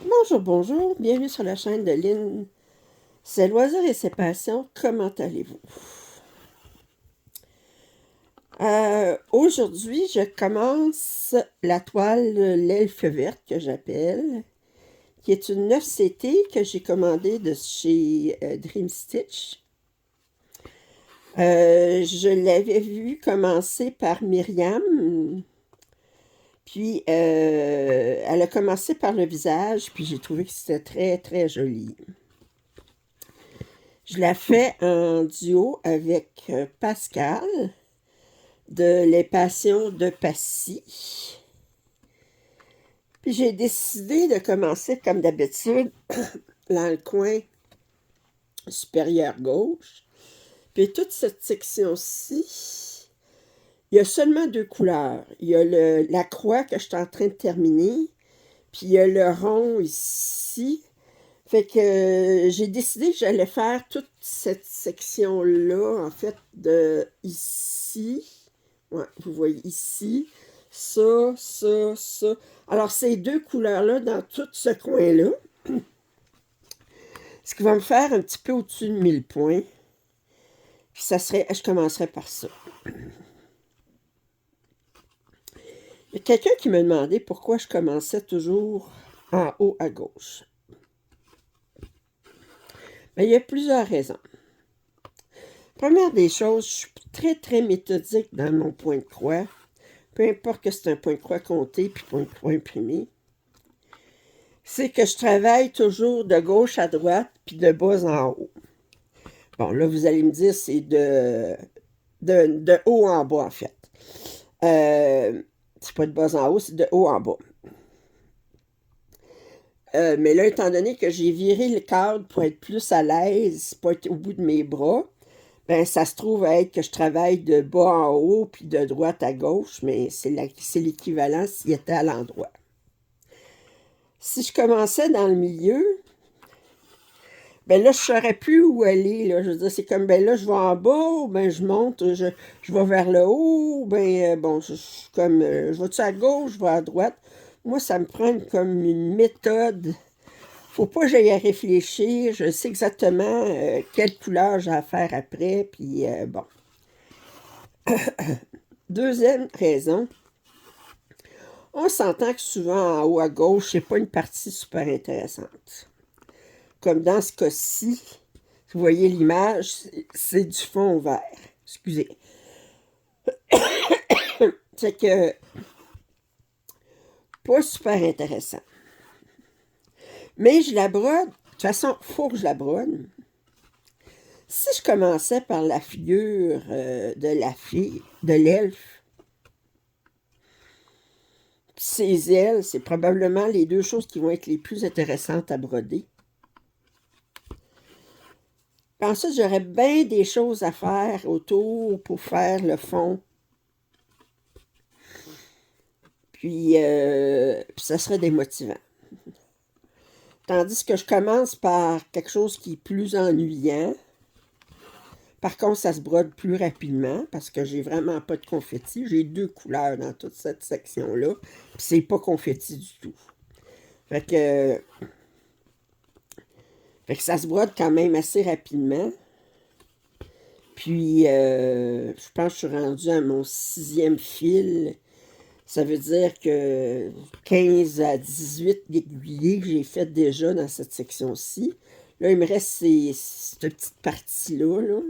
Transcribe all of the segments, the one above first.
Bonjour, bonjour, bienvenue sur la chaîne de Lynn. C'est Loisirs et ses passions, comment allez-vous? Aujourd'hui, je commence la toile L'Elfe verte que j'appelle, qui est une 9CT que j'ai commandée de chez Dream Stitch. Je l'avais vue commencer par Myriam, puis elle a commencé par le visage, puis j'ai trouvé que c'était très très joli. Je la fais en duo avec Pascal de Les Passions de Passy. Puis j'ai décidé de commencer comme d'habitude dans le coin supérieur gauche. Puis toute cette section-ci, il y a seulement deux couleurs. Il y a la croix que je suis en train de terminer, puis il y a le rond ici. Fait que j'ai décidé que j'allais faire toute cette section-là, en fait, de ici. Ouais, vous voyez ici, ça, ça, ça. Alors, ces deux couleurs-là dans tout ce coin-là, ce qui va me faire un petit peu au-dessus de 1000 points. Puis ça serait, je commencerai par ça. Il y a quelqu'un qui me demandait pourquoi je commençais toujours en haut à gauche. Bien, il y a plusieurs raisons. Première des choses, je suis très, très méthodique dans mon point de croix. Peu importe que c'est un point de croix compté puis point de croix imprimé. C'est que je travaille toujours de gauche à droite puis de bas en haut. Bon, là, vous allez me dire, c'est de haut en bas, en fait. C'est pas de bas en haut, c'est de haut en bas. Mais là, étant donné que j'ai viré le cadre pour être plus à l'aise, pas être au bout de mes bras, ben ça se trouve à être que je travaille de bas en haut puis de droite à gauche, mais c'est l'équivalent s'il était à l'endroit. Si je commençais dans le milieu, ben là, je ne saurais plus où aller. Là. Je veux dire, c'est comme, ben là, je vais en bas, ou ben je monte, je vais vers le haut, ou ben, bon, je suis comme, je vais-tu à gauche, je vais à droite. Moi, ça me prend comme une méthode. Faut pas que j'aille à réfléchir. Je sais exactement quelle couleur j'ai à faire après, puis bon. Deuxième raison, on s'entend que souvent en haut à gauche, c'est pas une partie super intéressante. Comme dans ce cas-ci, vous voyez l'image, c'est du fond vert. Excusez. C'est que pas super intéressant. Mais je la brode. De toute façon, il faut que je la brode. Si je commençais par la figure de la fille, de l'elfe, ses ailes, c'est probablement les deux choses qui vont être les plus intéressantes à broder. Puis ensuite, j'aurais bien des choses à faire autour pour faire le fond. Puis ça serait démotivant. Tandis que je commence par quelque chose qui est plus ennuyant. Par contre, ça se brode plus rapidement parce que j'ai vraiment pas de confetti. J'ai deux couleurs dans toute cette section-là. Puis c'est pas confetti du tout. Fait que ça se brode quand même assez rapidement. Puis, je pense que je suis rendue à mon 6e fil. Ça veut dire que 15 à 18 aiguillés que j'ai fait déjà dans cette section-ci. Là, il me reste cette petite partie-là. Là.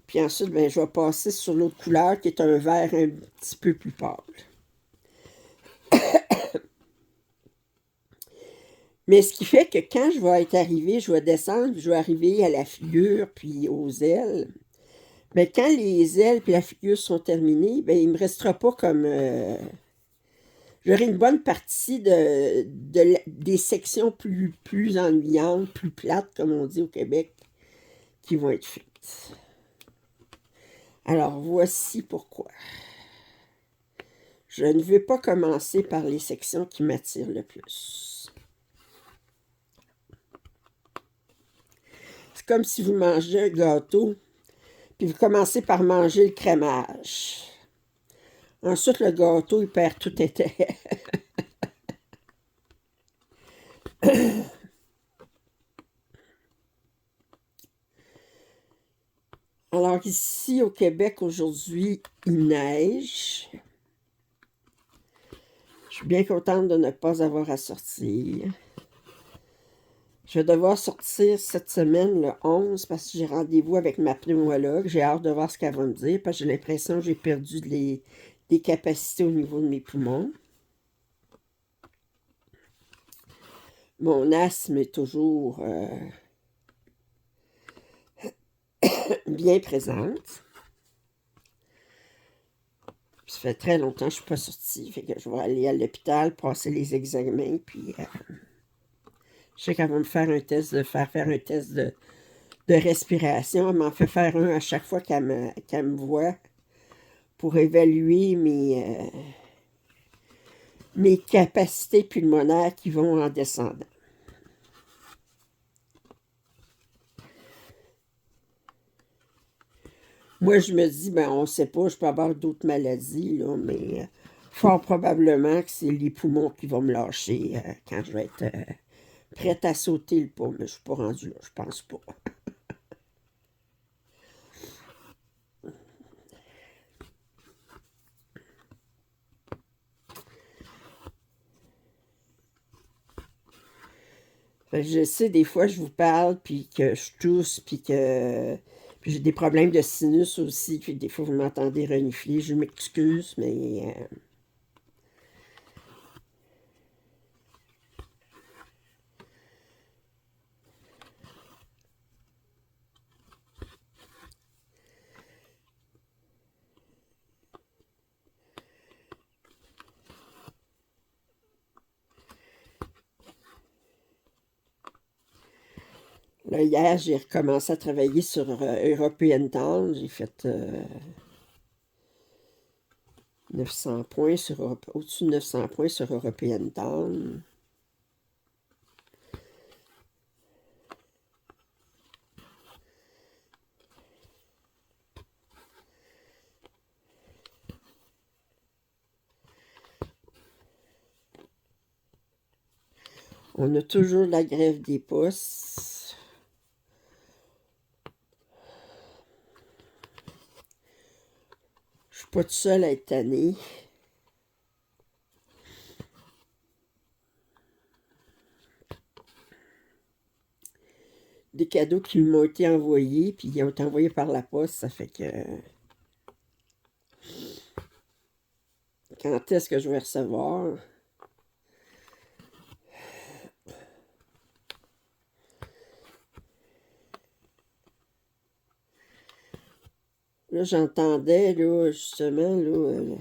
Puis ensuite, ben, je vais passer sur l'autre couleur qui est un vert un petit peu plus pâle. Mais ce qui fait que quand je vais être arrivée, je vais descendre, je vais arriver à la figure puis aux ailes. Mais quand les ailes et la figure sont terminées, ben, il ne me restera pas comme... j'aurai une bonne partie des sections plus ennuyantes, plus plates, comme on dit au Québec, qui vont être faites. Alors, voici pourquoi. Je ne veux pas commencer par les sections qui m'attirent le plus. C'est comme si vous mangez un gâteau, puis vous commencez par manger le crémage. Ensuite, le gâteau, il perd tout intérêt. Alors ici au Québec aujourd'hui, il neige. Je suis bien contente de ne pas avoir à sortir. Je vais devoir sortir cette semaine le 11 parce que j'ai rendez-vous avec ma pneumologue. J'ai hâte de voir ce qu'elle va me dire parce que j'ai l'impression que j'ai perdu des capacités au niveau de mes poumons. Mon asthme est toujours bien présente. Ça fait très longtemps que je ne suis pas sortie. Fait que je vais aller à l'hôpital, passer les examens, puis je sais qu'elle va me faire un test faire un test de respiration. Elle m'en fait faire un à chaque fois qu'elle me voit pour évaluer mes capacités pulmonaires qui vont en descendant. Moi, je me dis, ben, on ne sait pas, je peux avoir d'autres maladies, là, mais fort probablement que c'est les poumons qui vont me lâcher quand je vais être prête à sauter le pas. Mais je ne suis pas rendue là, je pense pas. Fait que je sais, des fois, je vous parle, puis que je tousse, puis j'ai des problèmes de sinus aussi, puis des fois, vous m'entendez renifler. Je m'excuse, mais là, hier, j'ai recommencé à travailler sur European Town. J'ai fait 900 points au-dessus de 900 points sur European Town. On a toujours la grève des postes. Je suis pas toute seule à être tannée. Des cadeaux qui m'ont été envoyés, puis ils ont été envoyés par la poste, ça fait que... Quand est-ce que je vais recevoir? Là, j'entendais, là, justement, là,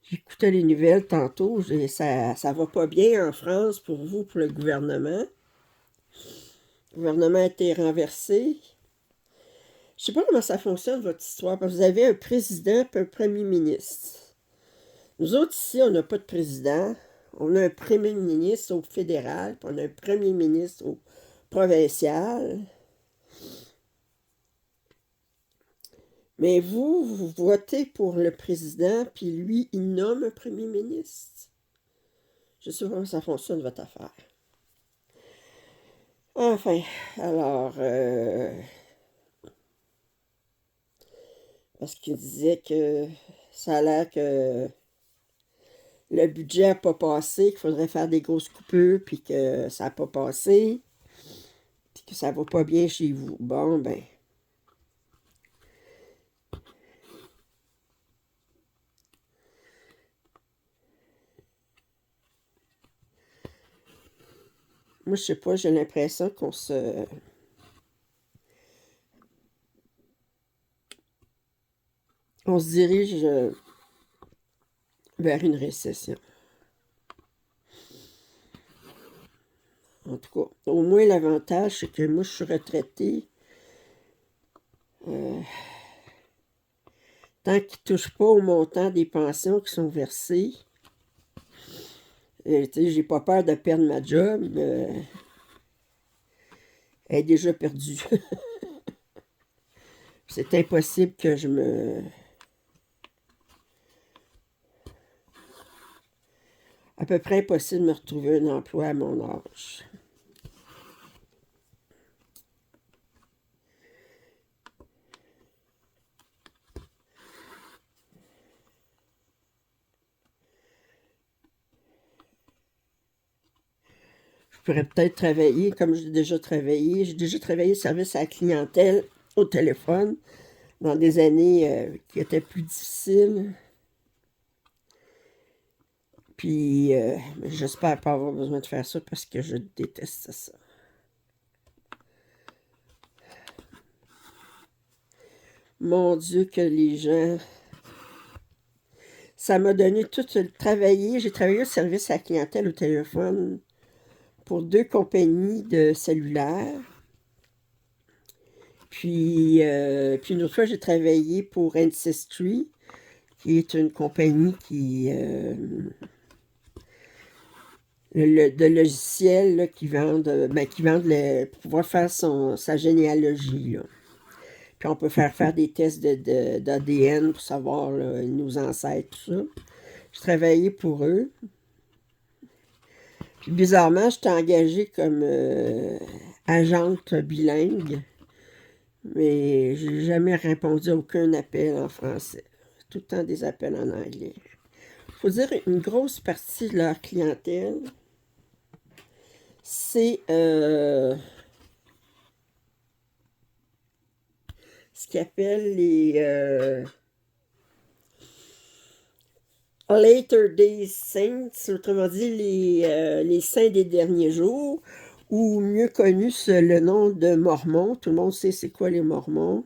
j'écoutais les nouvelles tantôt, ça va pas bien en France pour vous, pour le gouvernement. Le gouvernement a été renversé. Je sais pas comment ça fonctionne, votre histoire, parce que vous avez un président et un premier ministre. Nous autres, ici, on n'a pas de président. On a un premier ministre au fédéral, puis on a un premier ministre au provincial. Mais vous votez pour le président, puis lui, il nomme un premier ministre. Je sais pas comment ça fonctionne, votre affaire. Enfin, alors, parce qu'il disait que ça a l'air que le budget n'a pas passé, qu'il faudrait faire des grosses coupures, puis que ça n'a pas passé, puis que ça va pas bien chez vous. Bon, ben, moi, je sais pas, j'ai l'impression on se dirige vers une récession. En tout cas, au moins l'avantage, c'est que moi, je suis retraitée. Tant qu'ils ne touchent pas au montant des pensions qui sont versées, j'ai pas peur de perdre ma job. Elle est déjà perdue. C'est impossible que je me... à peu près impossible de me retrouver un emploi à mon âge. Je pourrais peut-être travailler comme j'ai déjà travaillé. J'ai déjà travaillé service à la clientèle au téléphone dans des années qui étaient plus difficiles. Puis, j'espère pas avoir besoin de faire ça parce que je déteste ça. Mon Dieu, que les gens... Ça m'a donné tout le travailler. J'ai travaillé au service à la clientèle au téléphone pour 2 compagnies de cellulaires. Puis une autre fois, j'ai travaillé pour Ancestry, qui est une compagnie de logiciels là, qui vendent pour pouvoir faire sa généalogie. Là. Puis on peut faire des tests d'ADN pour savoir là, nos ancêtres, tout ça. J'ai travaillé pour eux. Puis bizarrement, j'étais engagée comme agente bilingue, mais j'ai jamais répondu à aucun appel en français. Tout le temps des appels en anglais. Faut dire une grosse partie de leur clientèle, c'est ce qu'ils appellent les Later Days Saints, autrement dit les saints des derniers jours, ou mieux connu sous le nom de Mormons. Tout le monde sait c'est quoi les Mormons.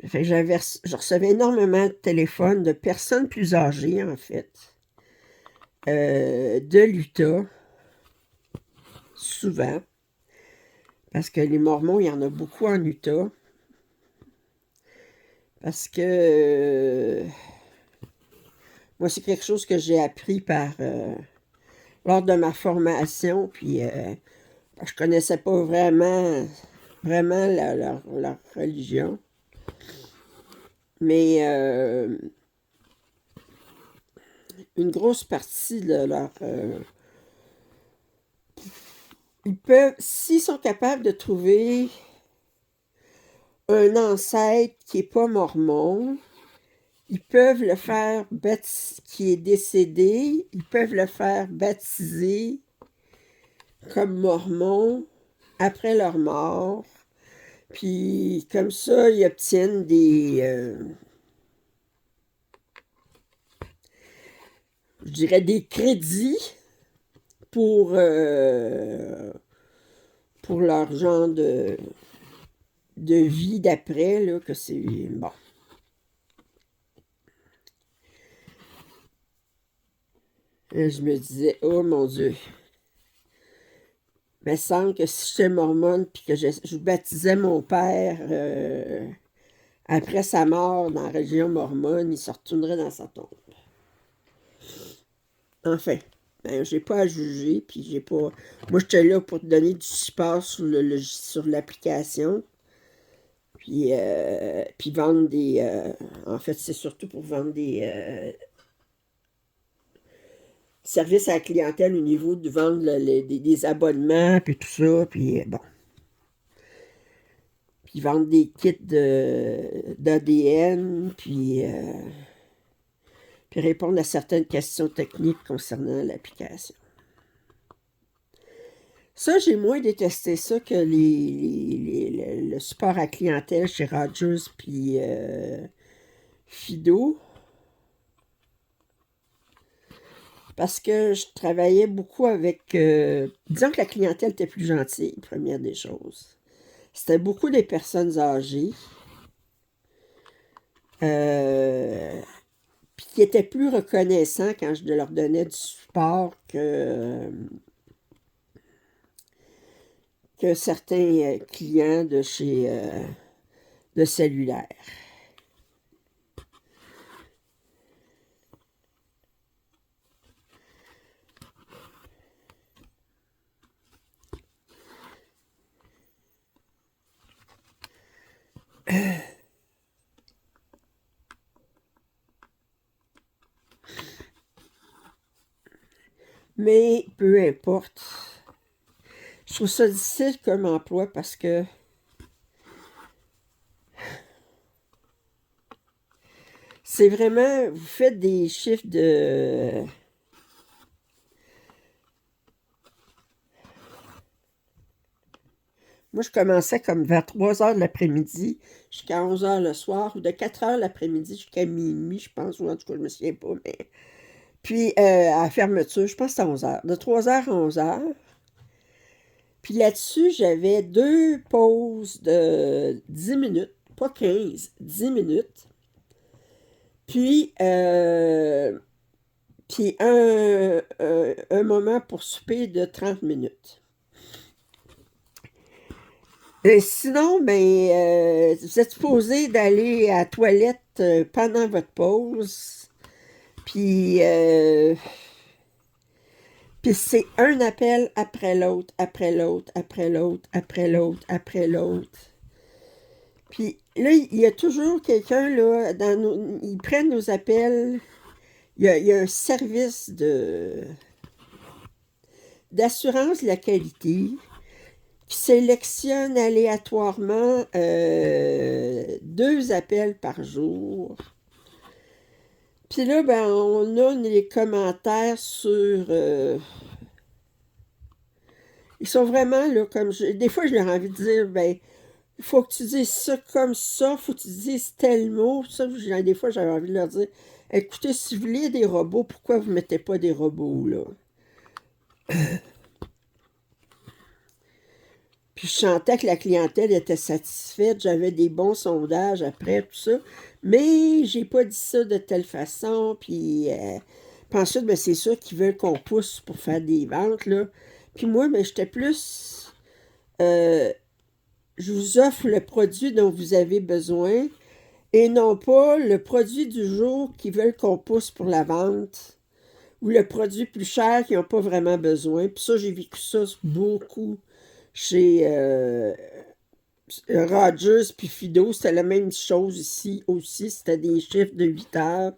Fait que je recevais énormément de téléphones de personnes plus âgées, en fait, de l'Utah, souvent, parce que les Mormons, il y en a beaucoup en Utah, parce que moi, c'est quelque chose que j'ai appris lors de ma formation, puis je connaissais pas vraiment leur religion, mais une grosse partie de leur... ils peuvent, s'ils sont capables de trouver un ancêtre qui n'est pas mormon, ils peuvent le faire qui est décédé, ils peuvent le faire baptiser comme mormon après leur mort. Puis comme ça, ils obtiennent je dirais des crédits pour, pour leur genre de vie d'après, là, que c'est bon. Et je me disais, oh mon Dieu, il me semble que si j'étais mormone puis que je baptisais mon père après sa mort dans la région mormone, il se retournerait dans sa tombe. Enfin, ben, j'ai pas à juger, puis j'ai pas... Moi, j'étais là pour te donner du support sur l'application, puis vendre des... en fait, c'est surtout pour vendre des services à la clientèle au niveau de vendre des abonnements, puis tout ça, puis bon. Puis vendre des kits d'ADN, puis répondre à certaines questions techniques concernant l'application. Ça, j'ai moins détesté ça que le support à clientèle chez Rogers puis Fido. Parce que je travaillais beaucoup avec... disons que la clientèle était plus gentille, première des choses. C'était beaucoup des personnes âgées. Puis qui étaient plus reconnaissants quand je leur donnais du support que certains clients de chez de cellulaire. Mais peu importe. Je trouve ça difficile comme emploi parce que c'est vraiment, vous faites des chiffres de... Moi, je commençais comme vers 3 heures de l'après-midi jusqu'à 11 heures le soir, ou de 4 heures l'après-midi jusqu'à minuit, je pense, ou en tout cas, je me souviens pas, mais... Puis, à la fermeture, je pense que c'était 11 heures. De 3 heures à 11 heures. Puis là-dessus, j'avais 2 pauses de 10 minutes, pas 15, 10 minutes. Puis, un moment pour souper de 30 minutes. Et sinon, ben, vous êtes supposé d'aller à la toilette pendant votre pause. Puis, puis c'est un appel après l'autre, après l'autre, après l'autre, après l'autre, après l'autre. Puis là, il y a toujours quelqu'un, là, ils prennent nos appels. Il y a un service d'assurance de la qualité qui sélectionne aléatoirement 2 appels par jour. Puis là, ben, on a les commentaires sur... ils sont vraiment, là, comme... des fois, je leur ai envie de dire, ben, il faut que tu dises ça comme ça, il faut que tu dises tel mot. Ça, des fois, j'avais envie de leur dire, écoutez, si vous voulez des robots, pourquoi vous ne mettez pas des robots, là? Puis je sentais que la clientèle était satisfaite, j'avais des bons sondages après, tout ça. Mais j'ai pas dit ça de telle façon, puis ensuite, ben, c'est sûr qu'ils veulent qu'on pousse pour faire des ventes, là. Puis moi, ben, j'étais plus... euh, je vous offre le produit dont vous avez besoin et non pas le produit du jour qu'ils veulent qu'on pousse pour la vente ou le produit plus cher qu'ils n'ont pas vraiment besoin. Puis ça, j'ai vécu ça beaucoup chez Rogers puis Fido. C'était la même chose ici aussi. C'était des chiffres de 8 heures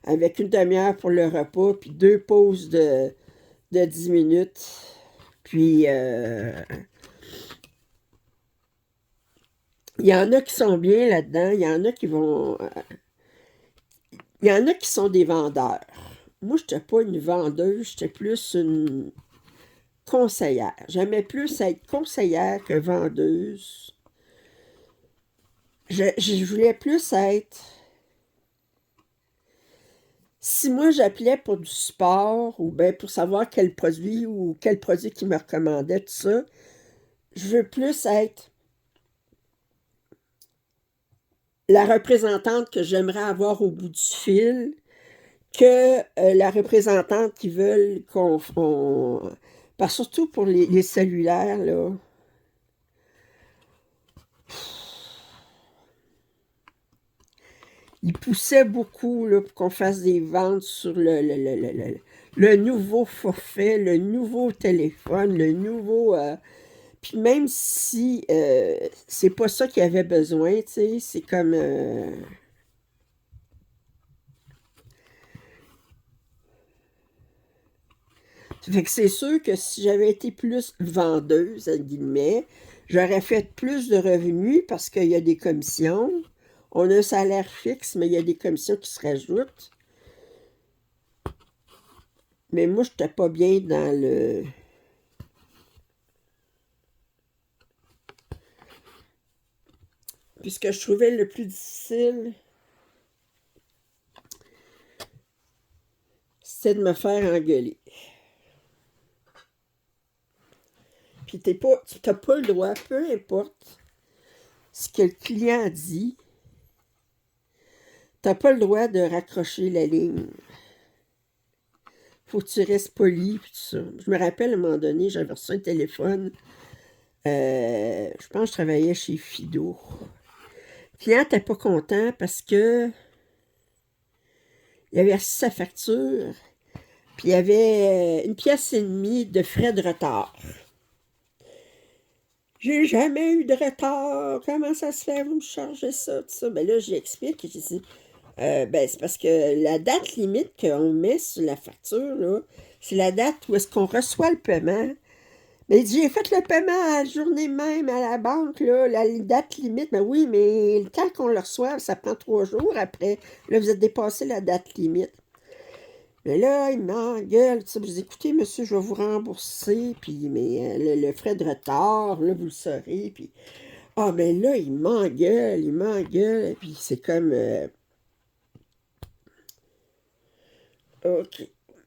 avec une demi-heure pour le repas puis 2 pauses de 10 minutes. Puis, il y en a qui sont bien là-dedans. Il y en a qui vont... il y en a qui sont des vendeurs. Moi, je n'étais pas une vendeuse, j'étais plus une conseillère. J'aimais plus être conseillère que vendeuse. Je voulais plus être... Si moi, j'appelais pour du sport ou bien pour savoir quel produit ou quel produit qui me recommandait, tout ça, je veux plus être la représentante que j'aimerais avoir au bout du fil que la représentante qui veulent parce que surtout pour les cellulaires, là. Ils poussaient beaucoup là, pour qu'on fasse des ventes sur le nouveau forfait, le nouveau téléphone, le nouveau... puis même si c'est pas ça qu'il y avait besoin, tu sais, c'est comme... fait que c'est sûr que si j'avais été plus vendeuse, entre guillemets, j'aurais fait plus de revenus parce qu'il y a des commissions. On a un salaire fixe, mais il y a des commissions qui se rajoutent. Mais moi, je n'étais pas bien dans le... Puis ce que je trouvais le plus difficile, c'était de me faire engueuler. Puis tu n'as pas le droit, peu importe ce que le client dit, tu n'as pas le droit de raccrocher la ligne. Faut que tu restes poli, puis tout ça. Je me rappelle, à un moment donné, j'avais reçu un téléphone. Je pense que je travaillais chez Fido. Le client n'était pas content parce que il avait reçu sa facture, puis il y avait 1,5 pièce de frais de retard. J'ai jamais eu de retard. Comment ça se fait? Vous me chargez ça, tout ça. Ben là, j'explique. J'ai dit, Ben, c'est parce que la date limite qu'on met sur la facture, là, c'est la date où est-ce qu'on reçoit le paiement. Mais il dit, j'ai fait le paiement à la journée même à la banque, là, la date limite. Ben oui, mais le temps qu'on le reçoive, ça prend 3 jours après. Là, vous êtes dépassé la date limite. Mais là, il m'engueule. Tu sais, vous écoutez, monsieur, je vais vous rembourser. Puis, mais le frais de retard, là, vous le saurez. Puis, ah, mais là, il m'engueule, il m'engueule. Puis, c'est comme, OK.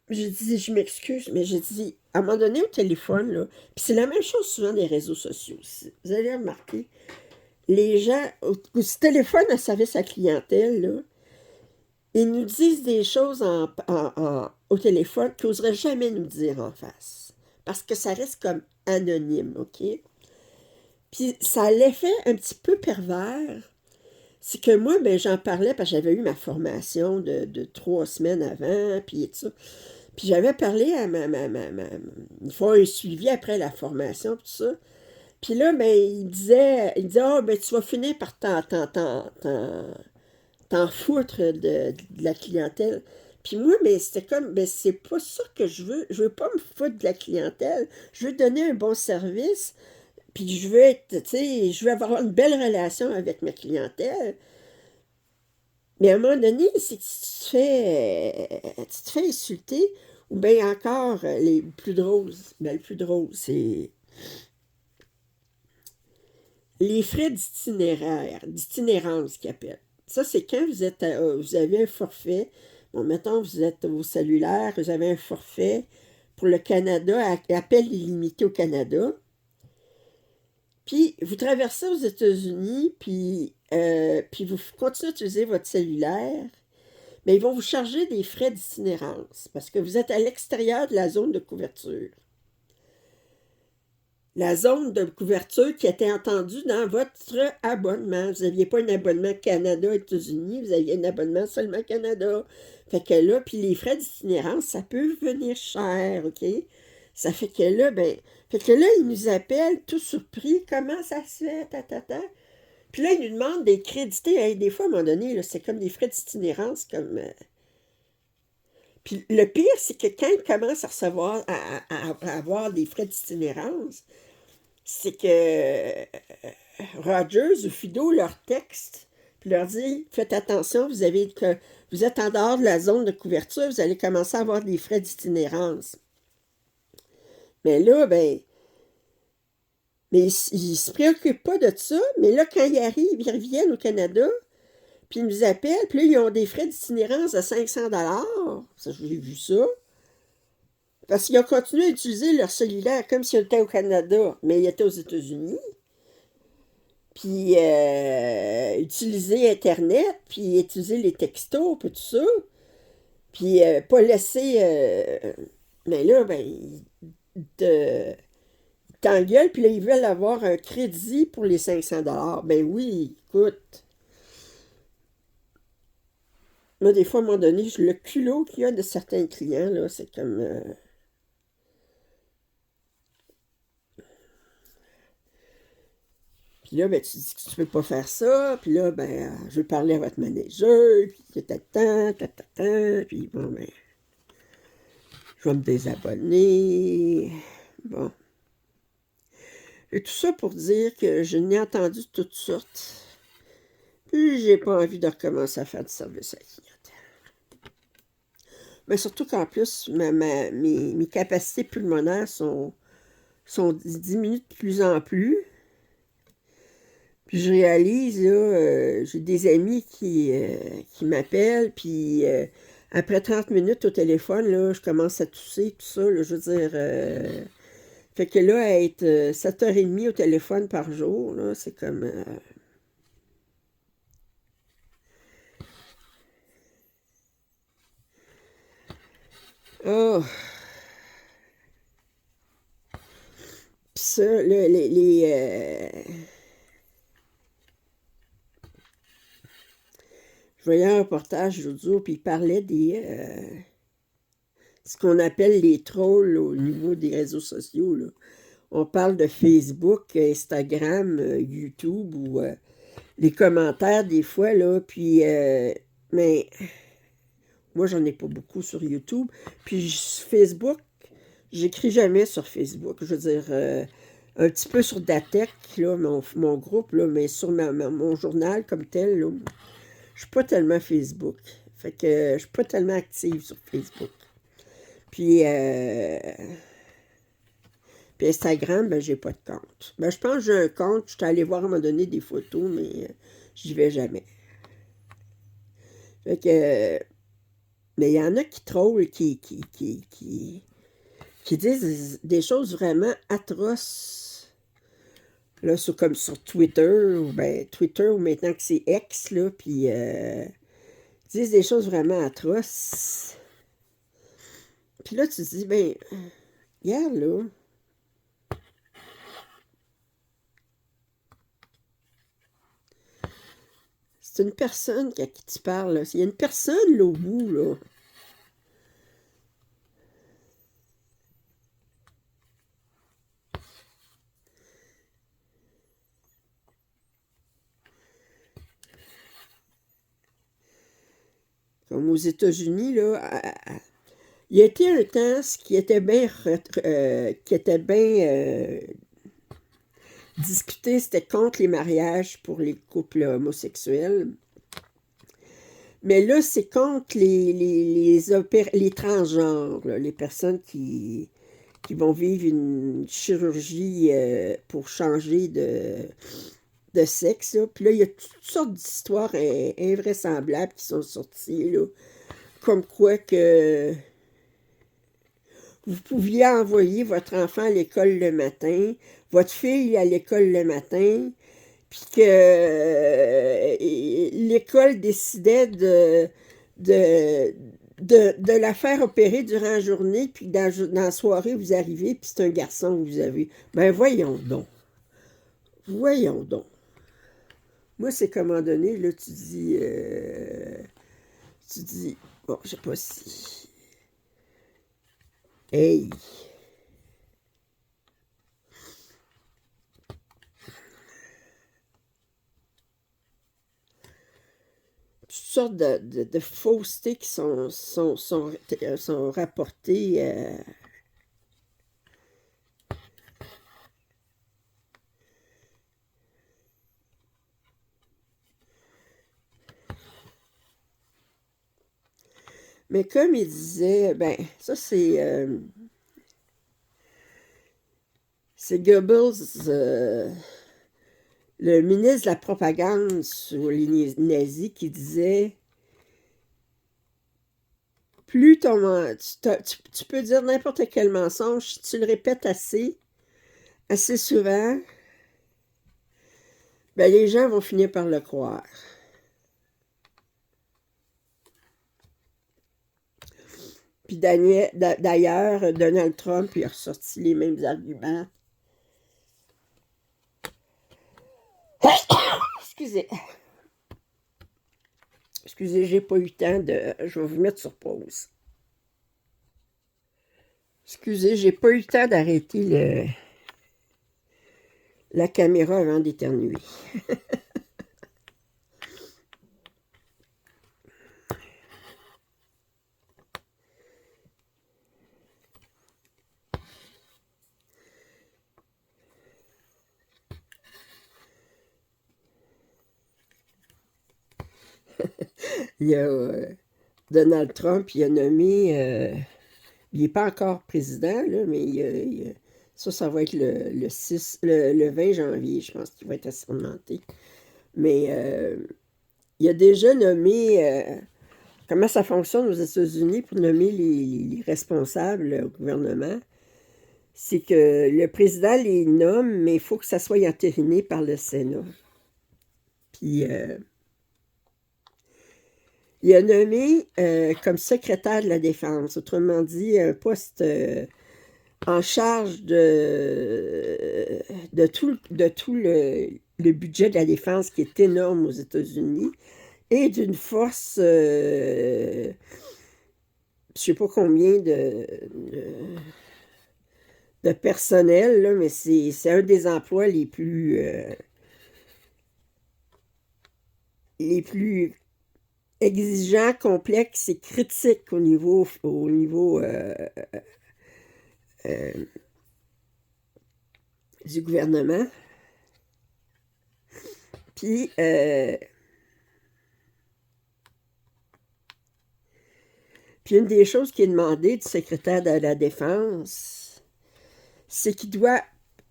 J'ai dit, je m'excuse, mais j'ai dit, à un moment donné au téléphone, là, puis c'est la même chose souvent des réseaux sociaux aussi. Vous allez remarquer, les gens, au téléphone à service à clientèle, là, ils nous disent des choses au téléphone qu'ils n'oseraient jamais nous dire en face. Parce que ça reste comme anonyme, OK? Puis ça a l'effet un petit peu pervers. C'est que moi, ben, j'en parlais parce que j'avais eu ma formation de 3 semaines avant, puis tout ça. Puis j'avais parlé à il faut un suivi après la formation, tout ça. Puis là, ben, il disait, ah, ben, tu vas finir par t'en foutre de la clientèle. Puis moi, mais c'était comme, ben, c'est pas ça que je veux. Je veux pas me foutre de la clientèle. Je veux donner un bon service. Puis je veux être, tu sais, je veux avoir une belle relation avec ma clientèle. Mais à un moment donné, si tu te fais insulter, ou bien encore, les plus drôles, ben, le plus drôle, c'est les frais d'itinérance qu'ils appellent. Ça, c'est quand vous avez un forfait. Bon, mettons, vous êtes au cellulaire, vous avez un forfait pour le Canada, appel illimité au Canada. Puis, vous traversez aux États-Unis, puis vous continuez à utiliser votre cellulaire, mais ils vont vous charger des frais d'itinérance parce que vous êtes à l'extérieur de la zone de couverture. La zone de couverture qui était entendue dans votre abonnement. Vous n'aviez pas un abonnement Canada-États-Unis, vous aviez un abonnement seulement Canada. Fait que là, puis les frais d'itinérance, ça peut venir cher, OK? Ça fait que là, ben, fait que là, ils nous appellent tout surpris. Comment ça se fait, ta. Puis là, ils nous demandent des crédités. Hey, des fois, à un moment donné, là, c'est comme des frais d'itinérance, comme... Puis le pire, c'est que quand ils commencent à recevoir, à avoir des frais d'itinérance, c'est que Rogers ou Fido leur texte, puis leur dit, faites attention, vous êtes en dehors de la zone de couverture, vous allez commencer à avoir des frais d'itinérance. Mais là, ben, mais ils se préoccupent pas de ça, mais là, quand ils arrivent, ils reviennent au Canada, puis ils nous appellent, puis là, ils ont des frais d'itinérance de 500 $. Ça, j'ai vu ça. Parce qu'ils ont continué à utiliser leur cellulaire comme s'ils étaient au Canada, mais ils étaient aux États-Unis. Puis utiliser Internet, puis utiliser les textos, puis tout ça. Puis pas laisser... mais là, ben, ils t'engueulent, puis là, ils veulent avoir un crédit pour les 500 $. Ben oui, écoute. Moi, des fois, à un moment donné, le culot qu'il y a de certains clients, là, c'est comme... Puis là, ben, tu dis que tu peux pas faire ça. Puis là, ben, je veux parler à votre manager. Puis tata, puis bon, ben, je vais me désabonner. Bon. Et tout ça pour dire que je n'ai entendu toutes sortes. Puis j'ai pas envie de recommencer à faire du service à la clientèle. Mais surtout qu'en plus, mes capacités pulmonaires sont diminuées de plus en plus. Puis je réalise, là, j'ai des amis qui m'appellent, puis après 30 minutes au téléphone, là, je commence à tousser, tout ça, là, je veux dire... fait que là, à être 7h30 au téléphone par jour, là, c'est comme... Oh! Puis ça, là, je voyais un reportage l'autre jour, puis il parlait ce qu'on appelle les trolls au niveau des réseaux sociaux, là. On parle de Facebook, Instagram, YouTube ou les commentaires des fois, là. Puis Mais moi, j'en ai pas beaucoup sur YouTube. Puis Facebook, j'écris jamais sur Facebook. Je veux dire, un petit peu sur Datec, là, mon groupe, là, mais sur mon journal comme tel, là, je suis pas tellement Facebook. Fait que je suis pas tellement active sur Facebook. Puis, puis Instagram, ben, j'ai pas de compte. Ben, je pense que j'ai un compte. Je suis allée voir à un moment donné des photos, mais j'y vais jamais. Fait que, mais il y en a qui trollent, qui disent des choses vraiment atroces. Là, comme sur Twitter, ou ben Twitter, ou maintenant que c'est X, là, puis disent des choses vraiment atroces. Puis là, tu te dis, ben, regarde, là. C'est une personne à qui tu parles, là. Il y a une personne, là, au bout, là. Comme aux États-Unis, là, il y a été un temps ce qui était bien discuté, c'était contre les mariages pour les couples homosexuels. Mais là, c'est contre les transgenres, là, les personnes qui vont vivre une chirurgie pour changer de sexe. Là. Puis là, il y a toutes sortes d'histoires invraisemblables qui sont sorties, là, comme quoi que vous pouviez envoyer votre enfant à l'école le matin, votre fille à l'école le matin, puis que l'école décidait de, de la faire opérer durant la journée, puis dans la soirée, vous arrivez, puis c'est un garçon que vous avez. Ben voyons donc. Voyons donc. Moi, c'est qu'à un moment donné, là, tu dis, bon, je sais pas si. Hey! Toutes sortes de faussetés qui sont rapportées. Mais comme il disait, ben, ça c'est Goebbels, le ministre de la propagande sur les nazis, qui disait plus tu peux dire n'importe quel mensonge, si tu le répètes assez souvent, ben les gens vont finir par le croire. Puis d'ailleurs, Donald Trump il a ressorti les mêmes arguments. Excusez. Excusez, j'ai pas eu le temps de. Je vais vous mettre sur pause. Excusez, j'ai pas eu le temps d'arrêter la caméra avant d'éternuer. Il y a Donald Trump, il a nommé. Il n'est pas encore président, là, mais ça va être le 6, le 20 janvier, je pense qu'il va être assermenté. Mais il a déjà nommé. Comment ça fonctionne aux États-Unis pour nommer les responsables au gouvernement? C'est que le président les nomme, mais il faut que ça soit entériné par le Sénat. Puis, il a nommé comme secrétaire de la Défense, autrement dit, un poste en charge de tout le budget de la Défense qui est énorme aux États-Unis et d'une force, je ne sais pas combien de personnel, là, mais c'est un des emplois les plus exigeant, complexe et critique au niveau du gouvernement. Puis, une des choses qui est demandée du secrétaire de la Défense, c'est qu'il doit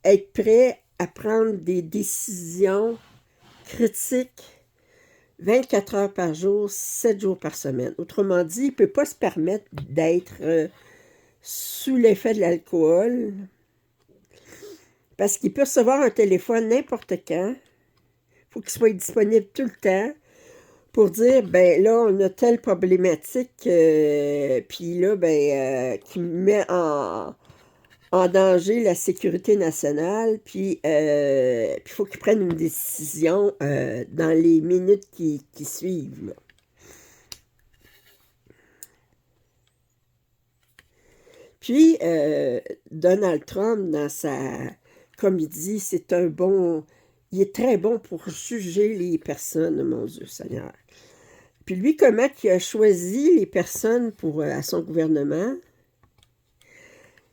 être prêt à prendre des décisions critiques 24 heures par jour, 7 jours par semaine. Autrement dit, il ne peut pas se permettre d'être sous l'effet de l'alcool parce qu'il peut recevoir un téléphone n'importe quand. Il faut qu'il soit disponible tout le temps pour dire, ben là, on a telle problématique, puis là, qui met en danger la sécurité nationale, puis il faut qu'il prenne une décision dans les minutes qui suivent, là. Puis, Donald Trump, comme il dit, il est très bon pour juger les personnes, mon Dieu Seigneur. Puis lui, comment il a choisi les personnes à son gouvernement?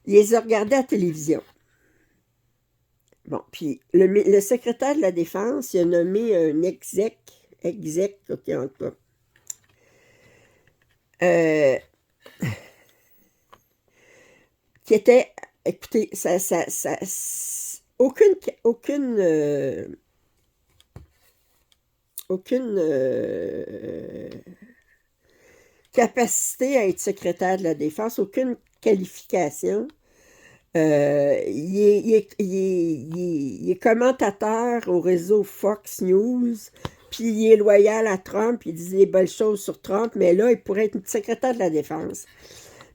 Il les a regardées à la télévision. Bon, puis le secrétaire de la Défense, il a nommé un ok, en tout cas. Qui était, écoutez, aucune capacité à être secrétaire de la Défense, aucune qualification. Il est commentateur au réseau Fox News, puis il est loyal à Trump, il dit des belles choses sur Trump, mais là, il pourrait être secrétaire de la Défense.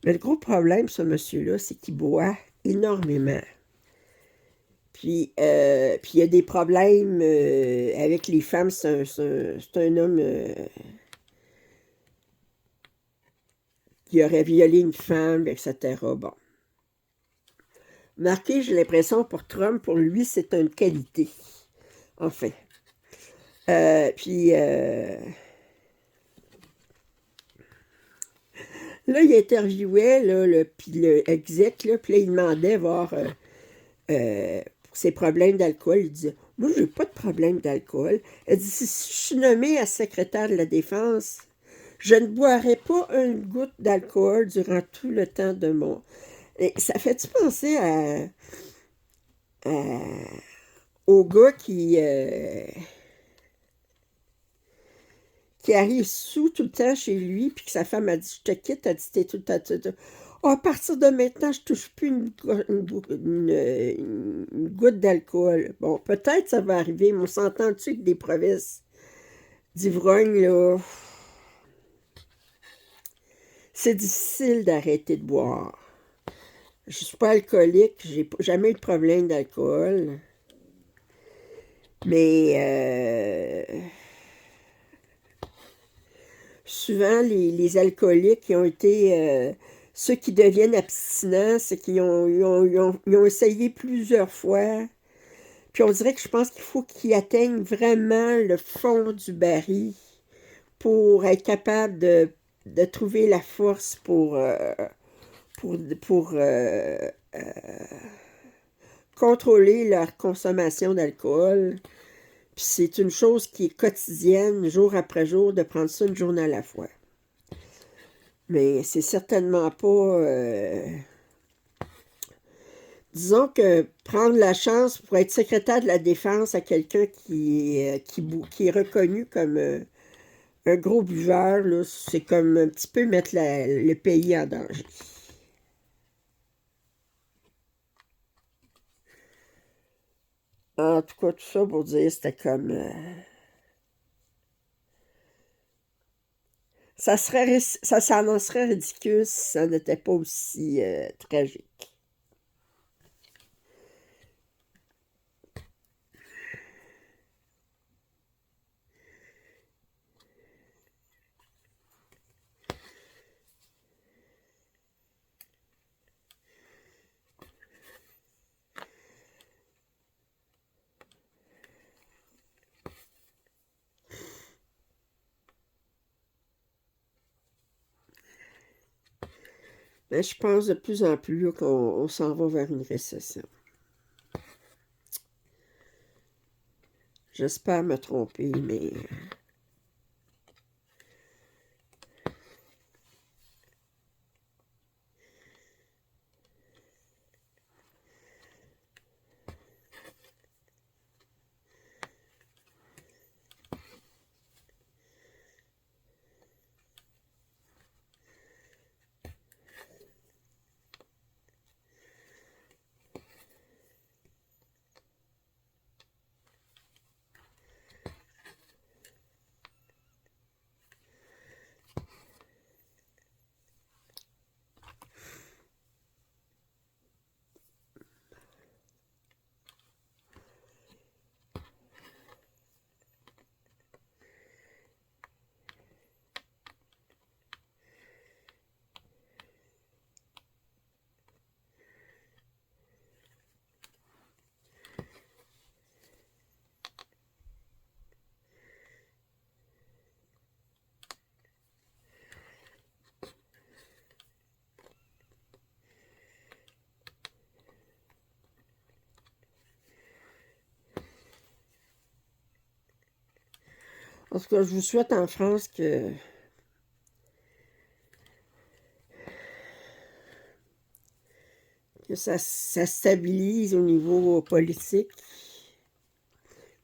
Mais le gros problème, ce monsieur-là, c'est qu'il boit énormément. Puis il y a des problèmes avec les femmes. C'est un homme qui aurait violé une femme, etc. Bon. Marqué, j'ai l'impression, pour Trump, pour lui, c'est une qualité. Enfin. Là, il interviewait là, le exec, là, puis là, il demandait voir pour ses problèmes d'alcool. Il disait, moi, j'ai pas de problème d'alcool. Elle dit, si je suis nommé à secrétaire de la Défense, je ne boirai pas une goutte d'alcool durant tout le temps de mon... Et ça fait-tu penser au gars qui arrive sous tout le temps chez lui, puis que sa femme a dit, je te quitte, elle dit, t'es tout le temps... Oh, à partir de maintenant, je touche plus une goutte d'alcool. Bon, peut-être ça va arriver, mais on s'entend-tu que des provinces d'ivrogne, là, c'est difficile d'arrêter de boire. Je suis pas alcoolique, j'ai jamais eu de problème d'alcool. Mais souvent, les alcooliques qui ont été... ceux qui deviennent abstinents, c'est qu'ils ont essayé plusieurs fois. Puis on dirait que je pense qu'il faut qu'ils atteignent vraiment le fond du baril pour être capable de trouver la force pour contrôler leur consommation d'alcool. Puis c'est une chose qui est quotidienne, jour après jour, de prendre ça une journée à la fois. Mais c'est certainement pas... disons que prendre la chance pour être secrétaire de la Défense à quelqu'un qui est reconnu comme un gros buveur, là, c'est comme un petit peu mettre le pays en danger. En tout cas, tout ça pour dire, c'était comme... ça s'en serait ridicule si ça n'était pas aussi tragique. Mais je pense de plus en plus là, qu'on s'en va vers une récession. J'espère me tromper, mais en tout cas, je vous souhaite en France que ça stabilise au niveau politique,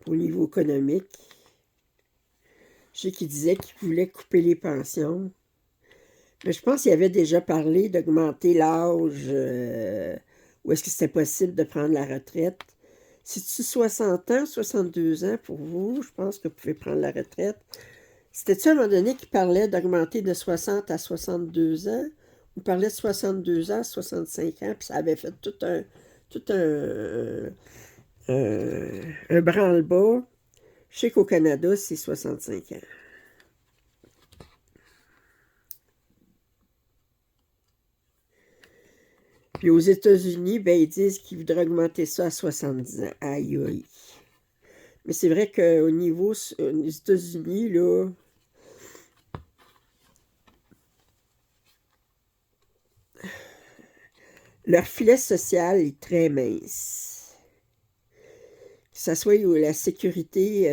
au niveau économique. Je sais qu'il disait qu'il voulait couper les pensions. Mais je pense qu'il avait déjà parlé d'augmenter l'âge où est-ce que c'était possible de prendre la retraite. C'est-tu 60 ans, 62 ans pour vous? Je pense que vous pouvez prendre la retraite. C'était-tu à un moment donné qu'il parlait d'augmenter de 60 à 62 ans? On parlait de 62 ans, 65 ans, puis ça avait fait un branle-bas. Je sais qu'au Canada, c'est 65 ans. Puis aux États-Unis, ben, ils disent qu'ils voudraient augmenter ça à 70 ans. Aïe, aïe. Mais c'est vrai qu'au niveau des États-Unis, là, leur filet social est très mince. Que ce soit la sécurité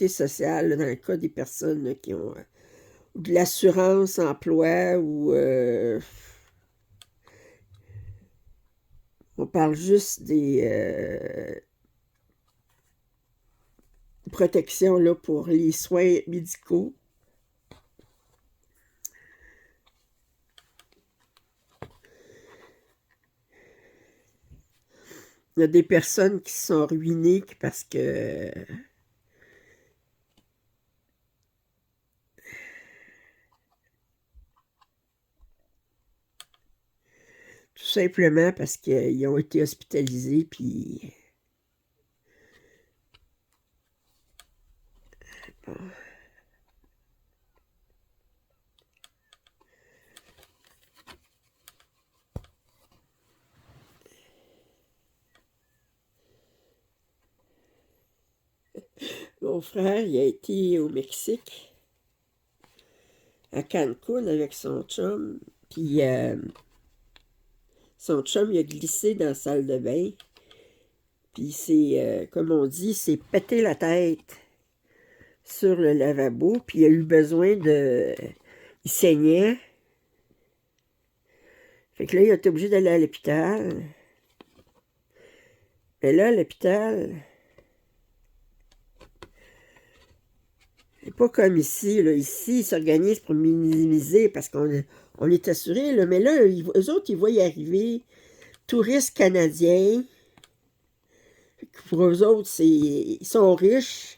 sociale, là, dans le cas des personnes là, qui ont de l'assurance emploi ou on parle juste des protections là, pour les soins médicaux. Il y a des personnes qui sont ruinées parce que tout simplement parce qu'ils ont été hospitalisés puis bon. Mon frère, il a été au Mexique, à Cancun avec son chum, puis son chum, il a glissé dans la salle de bain, puis c'est, comme on dit, s'est pété la tête sur le lavabo, puis il a eu besoin de... Il saignait. Fait que là, il a été obligé d'aller à l'hôpital. Mais là, à l'hôpital, c'est pas comme ici, là. Ici, ils s'organisent pour minimiser parce qu'on est assuré, là. Mais là, eux autres, ils voient y arriver touristes canadiens. Pour eux autres, ils sont riches.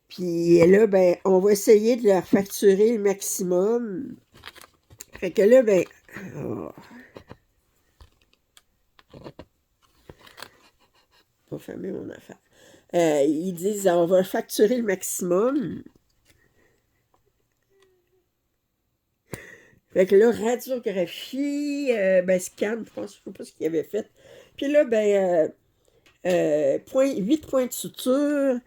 Puis là, ben, on va essayer de leur facturer le maximum. Fait que là, ben... Oh, pas fermer mon affaire. Ils disent, on va facturer le maximum. Fait que là, radiographie, ben, scan, je pense, je sais pas ce qu'il avait fait. Puis là, ben, 8 points de suture.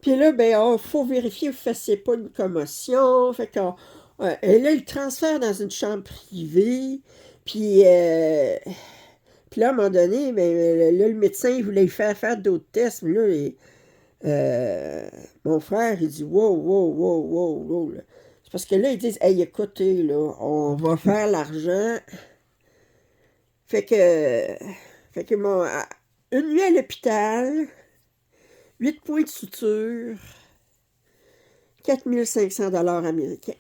Puis là, ben, il faut vérifier que vous ne fassiez pas une commotion. Fait qu'on Ouais, et là, il le transfère dans une chambre privée. Puis, puis là, à un moment donné, ben, là, le médecin, il voulait lui faire d'autres tests. Mais là, mon frère, il dit, wow, wow, wow, wow, wow, là. C'est parce que là, ils disent, hey, écoutez, là, on va faire l'argent. Fait que, fait que une nuit à l'hôpital, 8 points de suture, 4 500 $ américains.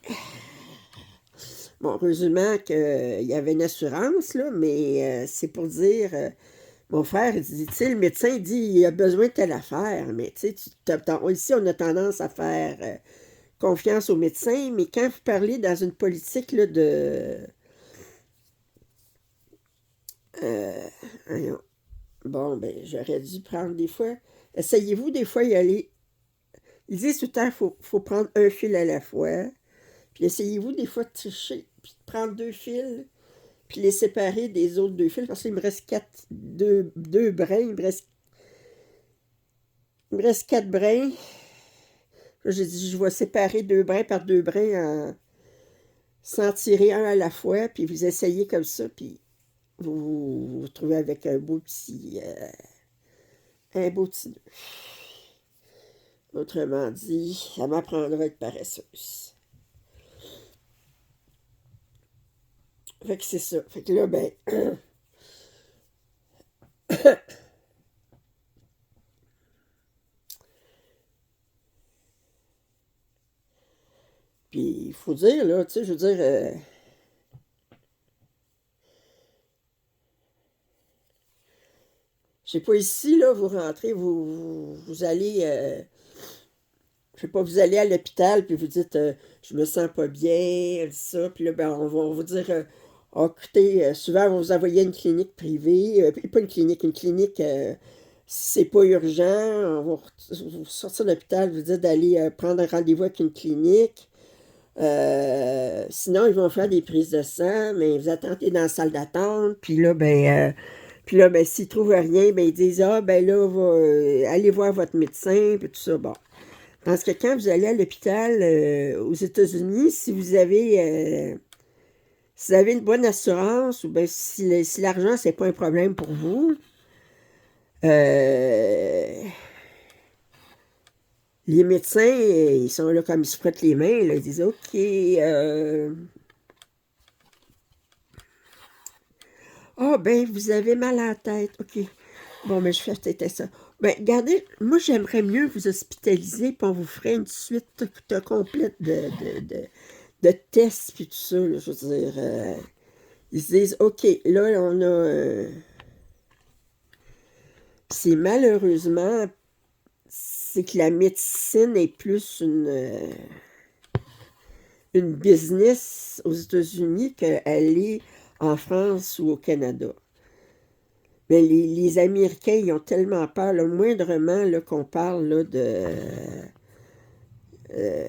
Bon, heureusement qu'il y avait une assurance, là, mais c'est pour dire, mon frère, il dit, tu sais, le médecin il dit, il a besoin de telle affaire, mais tu sais, ici, on a tendance à faire confiance aux médecins, mais quand vous parlez dans une politique là, euh, voyons, bon, ben, j'aurais dû prendre des fois. Essayez-vous des fois y aller. Ils disent tout le temps, il faut prendre un fil à la fois. Puis essayez-vous des fois de tricher, puis de prendre 2 fils, puis les séparer des autres 2 fils, parce qu'il me reste deux brins, il me reste 4 brins. Là, j'ai dit, je vais séparer 2 brins par 2 brins sans tirer un à la fois, puis vous essayez comme ça, puis vous vous trouvez avec un beau petit nœud. Autrement dit, ça m'apprendra à être paresseuse. Fait que c'est ça. Fait que là, ben, puis il faut dire, là, tu sais, je veux dire, je sais pas, ici, là, vous rentrez, vous allez, je sais pas, vous allez à l'hôpital, puis vous dites, je me sens pas bien, ça, puis là, ben, on va vous dire, ah, écoutez, souvent, on va vous envoyer à une clinique privée, pas une clinique, si c'est pas urgent, on va vous sortir de l'hôpital, vous dire d'aller prendre un rendez-vous avec une clinique. Sinon, ils vont faire des prises de sang, mais vous attendez dans la salle d'attente, puis là, ben, s'ils trouvent rien, ben, ils disent, ah, ben là, allez voir votre médecin, puis tout ça, bon. Parce que quand vous allez à l'hôpital aux États-Unis, si vous avez une bonne assurance, ou bien si l'argent, c'est pas un problème pour vous, euh, les médecins, ils sont là comme ils se frottent les mains, là, ils disent, OK, ah, ben, vous avez mal à la tête, OK. Bon, ben, je fais peut-être ça. Ben, regardez, moi, j'aimerais mieux vous hospitaliser, puis on vous ferait une suite complète de tests, puis tout ça, là, je veux dire. Ils se disent, OK, là, on a. C'est malheureusement, c'est que la médecine est plus une business aux États-Unis qu'elle est en France ou au Canada. Mais les Américains, ils ont tellement peur, le moindrement là, qu'on parle là, euh,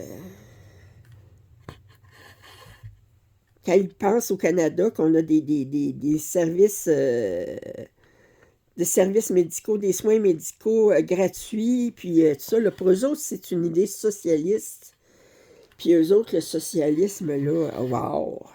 quand ils pensent au Canada, qu'on a des services médicaux, des soins médicaux gratuits, puis tout ça, là, pour eux autres, c'est une idée socialiste. Puis eux autres, le socialisme, là, wow!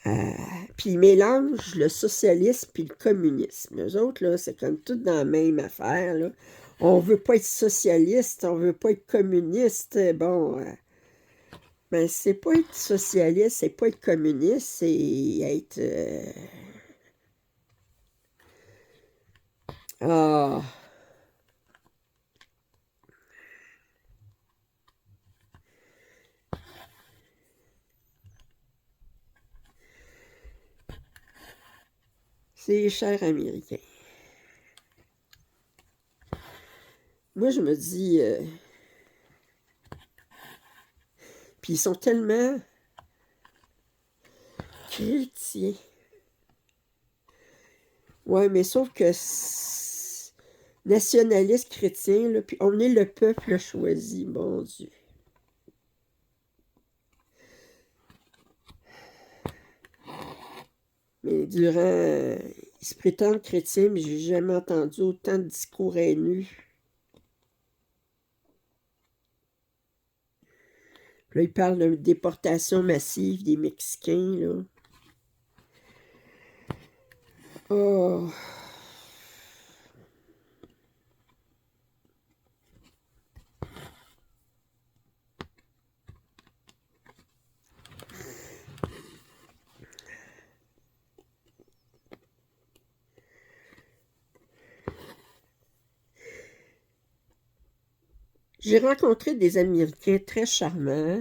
Euh, Puis ils mélangent le socialisme puis le communisme. Eux autres, là, c'est comme tout dans la même affaire, là. On veut pas être socialiste, on veut pas être communiste. Bon, ben c'est pas être socialiste, c'est pas être communiste, c'est être... Ah, c'est cher américain. Moi, je me dis... puis ils sont tellement chrétiens. Ouais, mais sauf que nationaliste chrétien, là, puis on est le peuple choisi, mon Dieu. Mais ils se prétendent chrétiens, mais j'ai jamais entendu autant de discours haineux. Là, il parle de déportation massive des Mexicains, là. Oh. J'ai rencontré des Américains très charmants,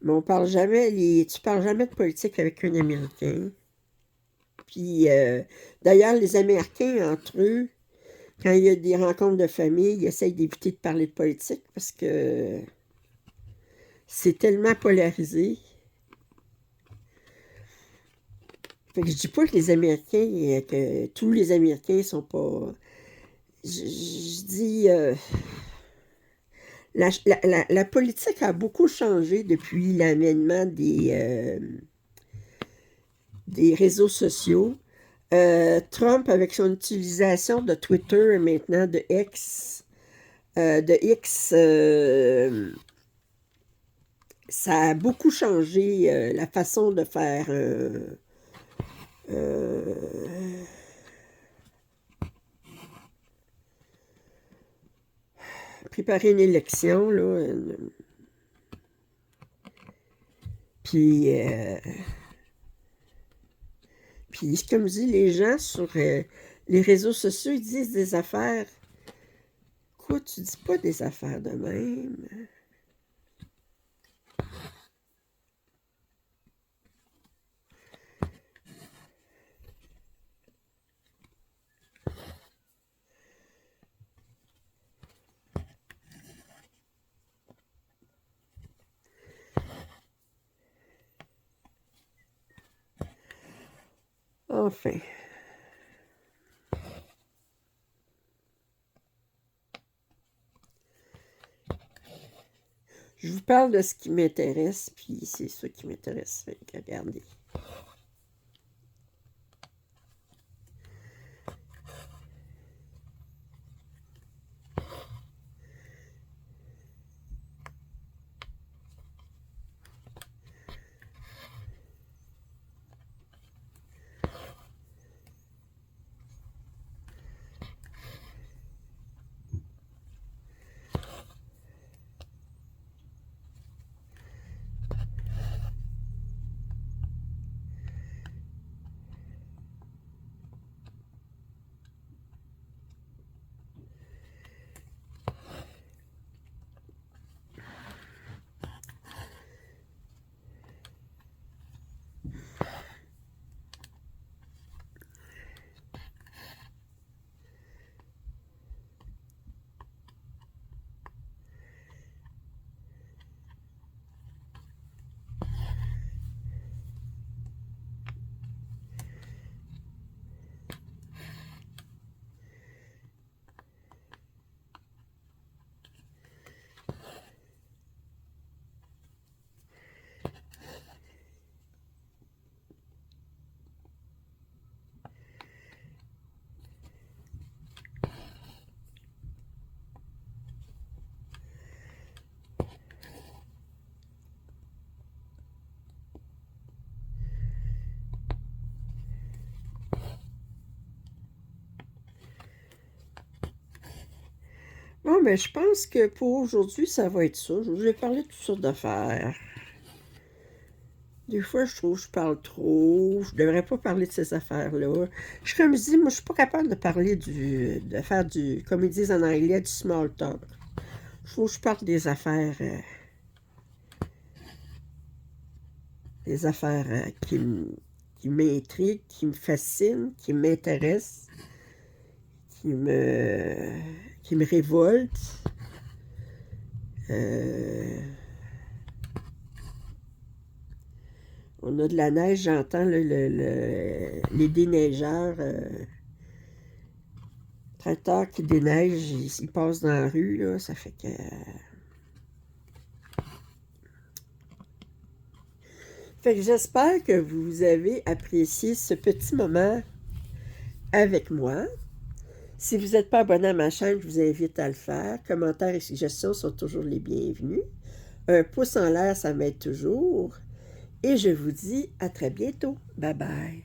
mais on parle jamais, tu parles jamais de politique avec un Américain. Puis, d'ailleurs, les Américains, entre eux, quand il y a des rencontres de famille, ils essayent d'éviter de parler de politique parce que c'est tellement polarisé. Fait que je dis pas que les Américains, que tous les Américains sont pas... Je dis... la politique a beaucoup changé depuis l'avènement des réseaux sociaux. Trump, avec son utilisation de Twitter et maintenant de X, ça a beaucoup changé la façon de faire préparer une élection, là. Puis, comme je dis, les gens sur les réseaux sociaux, ils disent des affaires. Quoi, tu dis pas des affaires de même? Enfin. Je vous parle de ce qui m'intéresse, puis c'est ça qui m'intéresse. Regardez. Bon, ben, je pense que pour aujourd'hui, ça va être ça. Je vous ai parlé de toutes sortes d'affaires. Des fois, je trouve que je parle trop. Je devrais pas parler de ces affaires-là. Je suis comme je dis, moi, je suis pas capable de parler de faire du, comme ils disent en anglais, du small talk. Je trouve que je parle des affaires qui m'intriguent, qui me fascinent, qui m'intéressent, qui me, qui me révoltent. On a de la neige, j'entends les déneigeurs, tracteurs qui déneigent, ils passent dans la rue, là, ça fait que... Fait que j'espère que vous avez apprécié ce petit moment avec moi. Si vous n'êtes pas abonné à ma chaîne, je vous invite à le faire. Commentaires et suggestions sont toujours les bienvenus. Un pouce en l'air, ça m'aide toujours. Et je vous dis à très bientôt. Bye bye.